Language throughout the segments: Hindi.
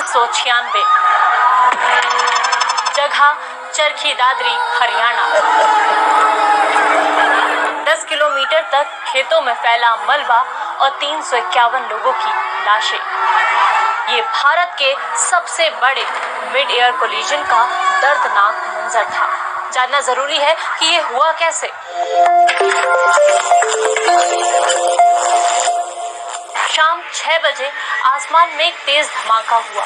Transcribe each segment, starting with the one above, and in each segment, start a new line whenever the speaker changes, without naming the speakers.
396, जगह चरखी दादरी, हरियाणा। 10 किलोमीटर तक खेतों में फैला मलबा और 351 लोगों की लाशें। ये भारत के सबसे बड़े मिड एयर कोलिजन का दर्दनाक मंजर था। जानना जरूरी है कि ये हुआ कैसे। शाम 6 बजे आसमान में एक तेज धमाका हुआ,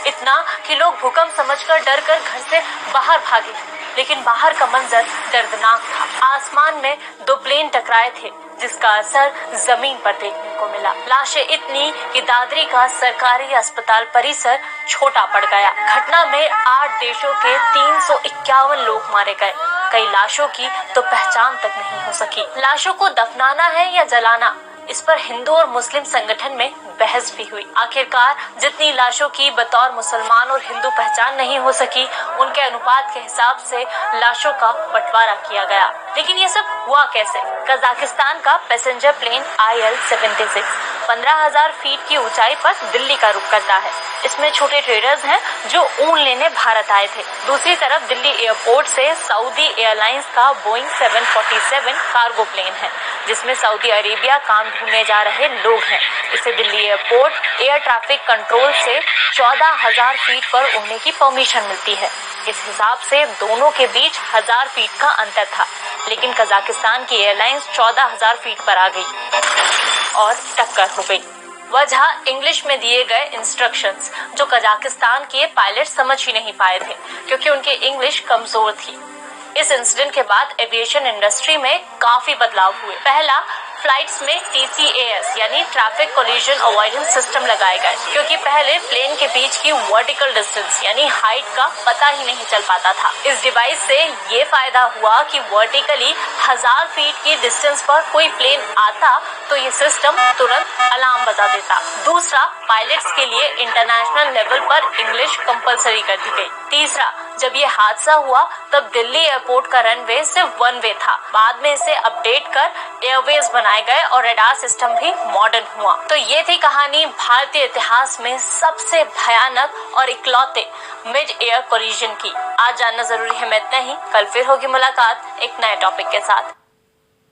इतना कि लोग भूकंप समझकर डरकर घर से बाहर भागे। लेकिन बाहर का मंजर दर्दनाक था। आसमान में 2 प्लेन टकराए थे, जिसका असर जमीन पर देखने को मिला। लाशें इतनी कि दादरी का सरकारी अस्पताल परिसर छोटा पड़ गया। घटना में 8 देशों के 351 लोग मारे गए। कई लाशों की तो पहचान तक नहीं हो सकी। लाशों को दफनाना है या जलाना, इस पर हिंदू और मुस्लिम संगठन में बहस भी हुई। आखिरकार जितनी लाशों की बतौर मुसलमान और हिंदू पहचान नहीं हो सकी, उनके अनुपात के हिसाब से लाशों का बंटवारा किया गया। लेकिन ये सब हुआ कैसे? कजाकिस्तान का पैसेंजर प्लेन IL-76 15,000 फीट की ऊंचाई पर दिल्ली का रुख करता है। इसमें छोटे ट्रेडर्स हैं जो ऊन लेने भारत आए थे। दूसरी तरफ दिल्ली एयरपोर्ट से सऊदी एयरलाइंस का बोइंग 747 कार्गो प्लेन है, जिसमें सऊदी अरेबिया काम ढूंढने जा रहे लोग हैं। इसे Delhi airport air traffic control से 14,000 फीट पर उड़ने की परमिशन मिलती है। इस हिसाब से दोनों के बीच 1000 फीट का अंतर था, लेकिन कजाकिस्तान की एयरलाइंस 14,000 फीट पर आ गई और टक्कर हो गई। वजह इंग्लिश में दिए गए इंस्ट्रक्शंस, जो कजाकिस्तान के पायलट समझ ही नहीं पाए थे, क्योंकि उनकी इंग्लिश कमजोर थी। इस इंसिडेंट के बाद एविएशन इंडस्ट्री में काफी बदलाव हुए। पहला, फ्लाइट्स में TCAS यानी ट्रैफिक कोलिजन अवॉइडेंस सिस्टम लगाए गए, क्योंकि पहले प्लेन के बीच की वर्टिकल डिस्टेंस यानी हाइट का पता ही नहीं चल पाता था। इस डिवाइस से ये फायदा हुआ कि वर्टिकली 1000 फीट की डिस्टेंस पर कोई प्लेन आता तो ये सिस्टम तुरंत अलार्म बजा देता। दूसरा, पायलट्स के लिए इंटरनेशनल लेवल पर इंग्लिश कंपलसरी कर दी गई। तीसरा, जब ये हादसा हुआ तब दिल्ली एयरपोर्ट का रनवे सिर्फ 1 वे था। बाद में इसे अपडेट कर एयरवेज बनाए गए और रडार सिस्टम भी मॉडर्न हुआ। तो ये थी कहानी भारतीय इतिहास में सबसे भयानक और इकलौते मिड एयर कोलिजन की। आज जानना जरूरी है मैं इतना ही। कल फिर होगी मुलाकात एक नए टॉपिक के साथ।